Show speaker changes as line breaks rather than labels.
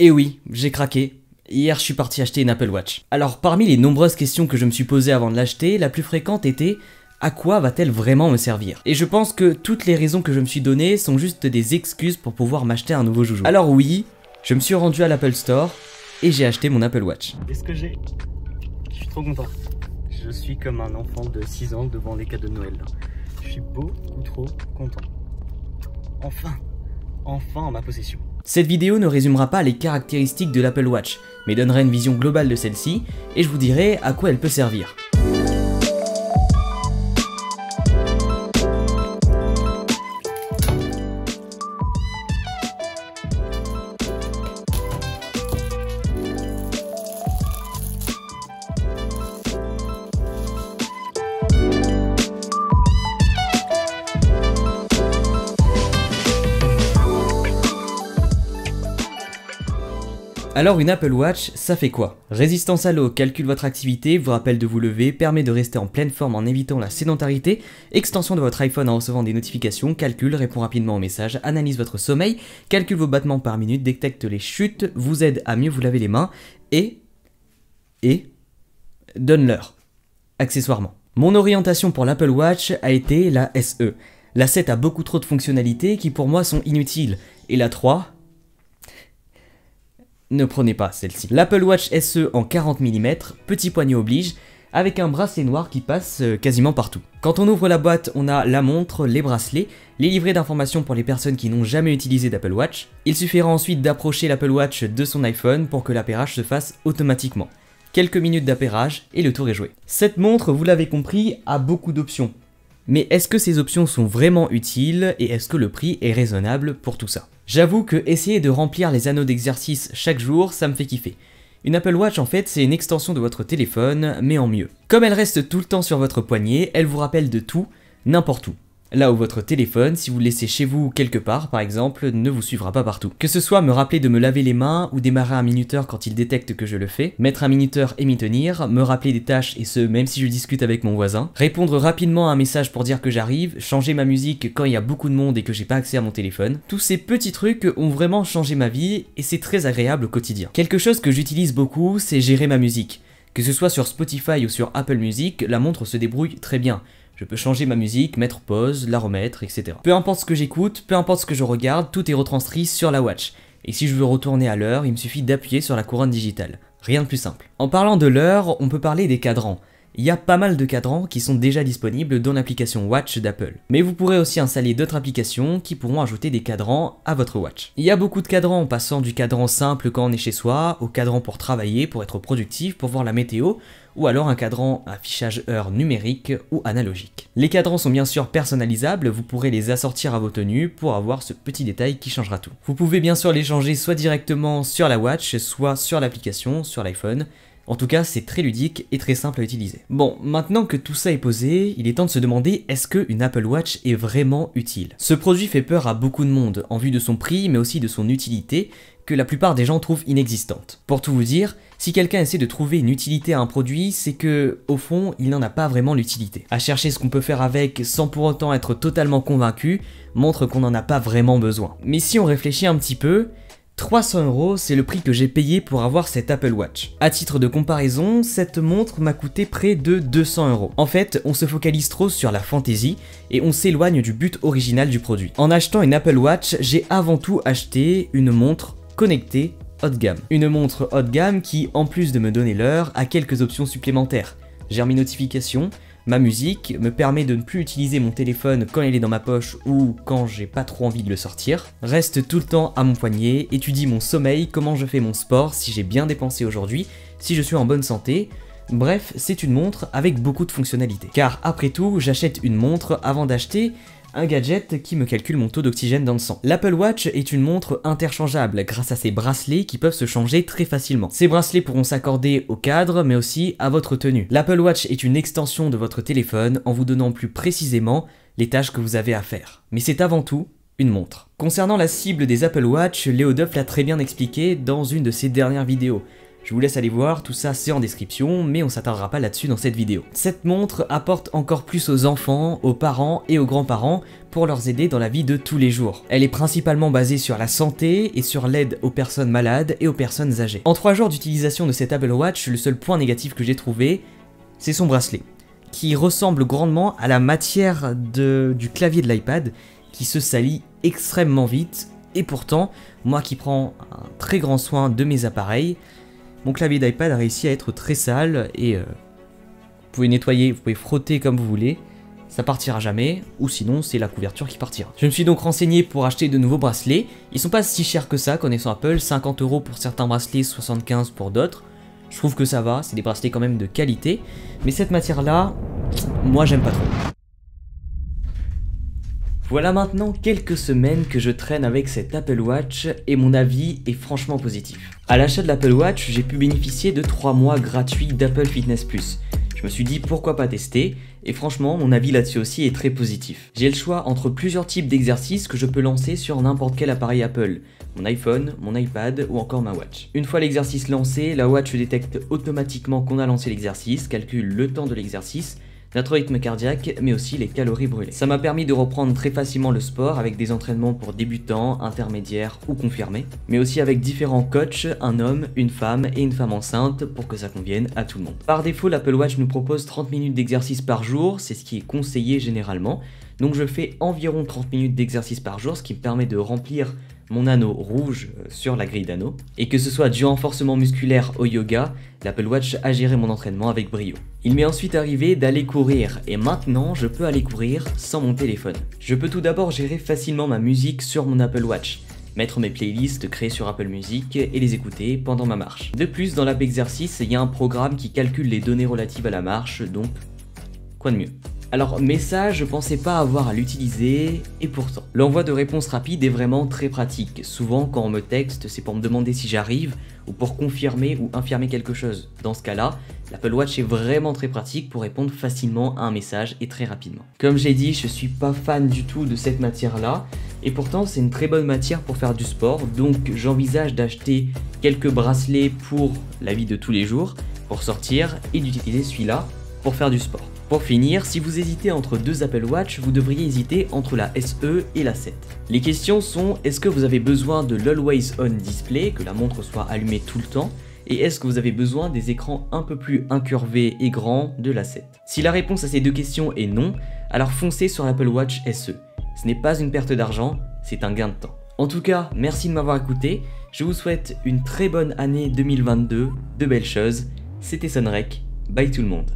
Et oui, j'ai craqué. Hier, je suis parti acheter une Apple Watch. Alors, parmi les nombreuses questions que je me suis posées avant de l'acheter, la plus fréquente était « À quoi va-t-elle vraiment me servir ?» Et je pense que toutes les raisons que je me suis données sont juste des excuses pour pouvoir m'acheter un nouveau joujou. Alors oui, je me suis rendu à l'Apple Store et j'ai acheté mon Apple Watch.
Qu'est-ce que j'ai? Je suis trop content. Je suis comme un enfant de 6 ans devant les cadeaux de Noël. Je suis beaucoup trop content. Enfin en ma possession.
Cette vidéo ne résumera pas les caractéristiques de l'Apple Watch, mais donnera une vision globale de celle-ci, et je vous dirai à quoi elle peut servir. Alors une Apple Watch, ça fait quoi? Résistance à l'eau, calcule votre activité, vous rappelle de vous lever, permet de rester en pleine forme en évitant la sédentarité, extension de votre iPhone en recevant des notifications, calcule, répond rapidement aux messages, analyse votre sommeil, calcule vos battements par minute, détecte les chutes, vous aide à mieux vous laver les mains et donne l'heure, accessoirement. Mon orientation pour l'Apple Watch a été la SE. La 7 a beaucoup trop de fonctionnalités qui pour moi sont inutiles, et la 3... ne prenez pas celle-ci. L'Apple Watch SE en 40 mm, petit poignet oblige, avec un bracelet noir qui passe quasiment partout. Quand on ouvre la boîte, on a la montre, les bracelets, les livrets d'informations pour les personnes qui n'ont jamais utilisé d'Apple Watch. Il suffira ensuite d'approcher l'Apple Watch de son iPhone pour que l'appairage se fasse automatiquement. Quelques minutes d'appairage et le tour est joué. Cette montre, vous l'avez compris, a beaucoup d'options. Mais est-ce que ces options sont vraiment utiles et est-ce que le prix est raisonnable pour tout ça? J'avoue que essayer de remplir les anneaux d'exercice chaque jour, ça me fait kiffer. Une Apple Watch en fait, c'est une extension de votre téléphone, mais en mieux. Comme elle reste tout le temps sur votre poignet, elle vous rappelle de tout, n'importe où. Là où votre téléphone, si vous le laissez chez vous quelque part par exemple, ne vous suivra pas partout. Que ce soit me rappeler de me laver les mains ou démarrer un minuteur quand il détecte que je le fais, mettre un minuteur et m'y tenir, me rappeler des tâches et ce même si je discute avec mon voisin, répondre rapidement à un message pour dire que j'arrive, changer ma musique quand il y a beaucoup de monde et que j'ai pas accès à mon téléphone. Tous ces petits trucs ont vraiment changé ma vie et c'est très agréable au quotidien. Quelque chose que j'utilise beaucoup, c'est gérer ma musique. Que ce soit sur Spotify ou sur Apple Music, la montre se débrouille très bien. Je peux changer ma musique, mettre pause, la remettre, etc. Peu importe ce que j'écoute, peu importe ce que je regarde, tout est retranscrit sur la watch. Et si je veux retourner à l'heure, il me suffit d'appuyer sur la couronne digitale. Rien de plus simple. En parlant de l'heure, on peut parler des cadrans. Il y a pas mal de cadrans qui sont déjà disponibles dans l'application Watch d'Apple. Mais vous pourrez aussi installer d'autres applications qui pourront ajouter des cadrans à votre watch. Il y a beaucoup de cadrans, passant du cadran simple quand on est chez soi, au cadran pour travailler, pour être productif, pour voir la météo, ou alors un cadran affichage heure numérique ou analogique. Les cadrans sont bien sûr personnalisables, vous pourrez les assortir à vos tenues pour avoir ce petit détail qui changera tout. Vous pouvez bien sûr les changer soit directement sur la watch, soit sur l'application, sur l'iPhone. En tout cas, c'est très ludique et très simple à utiliser. Bon, maintenant que tout ça est posé, il est temps de se demander est-ce qu'une Apple Watch est vraiment utile? Ce produit fait peur à beaucoup de monde, en vue de son prix, mais aussi de son utilité, que la plupart des gens trouvent inexistante. Pour tout vous dire, si quelqu'un essaie de trouver une utilité à un produit, c'est que, au fond, il n'en a pas vraiment l'utilité. À chercher ce qu'on peut faire avec sans pour autant être totalement convaincu, montre qu'on n'en a pas vraiment besoin. Mais si on réfléchit un petit peu, 300 €, c'est le prix que j'ai payé pour avoir cette Apple Watch. À titre de comparaison, cette montre m'a coûté près de 200 €. En fait, on se focalise trop sur la fantaisie et on s'éloigne du but original du produit. En achetant une Apple Watch, j'ai avant tout acheté une montre connectée haut de gamme. Une montre haut de gamme qui, en plus de me donner l'heure, a quelques options supplémentaires. Gère mes notifications, ma musique, me permet de ne plus utiliser mon téléphone quand il est dans ma poche ou quand j'ai pas trop envie de le sortir, reste tout le temps à mon poignet, étudie mon sommeil, comment je fais mon sport, si j'ai bien dépensé aujourd'hui, si je suis en bonne santé. Bref, c'est une montre avec beaucoup de fonctionnalités. Car après tout, j'achète une montre avant d'acheter un gadget qui me calcule mon taux d'oxygène dans le sang. L'Apple Watch est une montre interchangeable grâce à ses bracelets qui peuvent se changer très facilement. Ces bracelets pourront s'accorder au cadre mais aussi à votre tenue. L'Apple Watch est une extension de votre téléphone en vous donnant plus précisément les tâches que vous avez à faire. Mais c'est avant tout une montre. Concernant la cible des Apple Watch, Léo Duff l'a très bien expliqué dans une de ses dernières vidéos. Je vous laisse aller voir, tout ça c'est en description, mais on s'attardera pas là-dessus dans cette vidéo. Cette montre apporte encore plus aux enfants, aux parents et aux grands-parents pour leur aider dans la vie de tous les jours. Elle est principalement basée sur la santé et sur l'aide aux personnes malades et aux personnes âgées. En 3 jours d'utilisation de cette Apple Watch, le seul point négatif que j'ai trouvé, c'est son bracelet, qui ressemble grandement à la matière du clavier de l'iPad, qui se salit extrêmement vite, et pourtant, moi qui prends un très grand soin de mes appareils, mon clavier d'iPad a réussi à être très sale et vous pouvez nettoyer, vous pouvez frotter comme vous voulez, ça partira jamais, ou sinon c'est la couverture qui partira. Je me suis donc renseigné pour acheter de nouveaux bracelets, ils sont pas si chers que ça connaissant Apple, 50 € pour certains bracelets, 75 pour d'autres, je trouve que ça va, c'est des bracelets quand même de qualité, mais cette matière là, moi j'aime pas trop. Voilà maintenant quelques semaines que je traîne avec cette Apple Watch et mon avis est franchement positif. À l'achat de l'Apple Watch, j'ai pu bénéficier de 3 mois gratuits d'Apple Fitness Plus. Je me suis dit pourquoi pas tester et franchement mon avis là-dessus aussi est très positif. J'ai le choix entre plusieurs types d'exercices que je peux lancer sur n'importe quel appareil Apple, mon iPhone, mon iPad ou encore ma Watch. Une fois l'exercice lancé, la Watch détecte automatiquement qu'on a lancé l'exercice, calcule le temps de l'exercice, notre rythme cardiaque, mais aussi les calories brûlées. Ça m'a permis de reprendre très facilement le sport avec des entraînements pour débutants, intermédiaires ou confirmés, mais aussi avec différents coachs, un homme, une femme et une femme enceinte pour que ça convienne à tout le monde. Par défaut, l'Apple Watch nous propose 30 minutes d'exercice par jour, c'est ce qui est conseillé généralement, donc je fais environ 30 minutes d'exercice par jour, ce qui me permet de remplir mon anneau rouge sur la grille d'anneaux. Et que ce soit du renforcement musculaire au yoga, l'Apple Watch a géré mon entraînement avec brio. Il m'est ensuite arrivé d'aller courir, et maintenant je peux aller courir sans mon téléphone. Je peux tout d'abord gérer facilement ma musique sur mon Apple Watch, mettre mes playlists créées sur Apple Music et les écouter pendant ma marche. De plus, dans l'app exercice, il y a un programme qui calcule les données relatives à la marche, donc quoi de mieux. Alors mais ça, je pensais pas avoir à l'utiliser, et pourtant. L'envoi de réponses rapides est vraiment très pratique. Souvent quand on me texte, c'est pour me demander si j'arrive, ou pour confirmer ou infirmer quelque chose. Dans ce cas-là, l'Apple Watch est vraiment très pratique pour répondre facilement à un message et très rapidement. Comme j'ai dit, je suis pas fan du tout de cette matière-là, et pourtant c'est une très bonne matière pour faire du sport, donc j'envisage d'acheter quelques bracelets pour la vie de tous les jours, pour sortir, et d'utiliser celui-là pour faire du sport. Pour finir, si vous hésitez entre 2 Apple Watch, vous devriez hésiter entre la SE et la 7. Les questions sont, est-ce que vous avez besoin de l'Always On Display, que la montre soit allumée tout le temps, et est-ce que vous avez besoin des écrans un peu plus incurvés et grands de la 7? Si la réponse à ces 2 questions est non, alors foncez sur l'Apple Watch SE. Ce n'est pas une perte d'argent, c'est un gain de temps. En tout cas, merci de m'avoir écouté, je vous souhaite une très bonne année 2022, de belles choses, c'était Sonrec, bye tout le monde.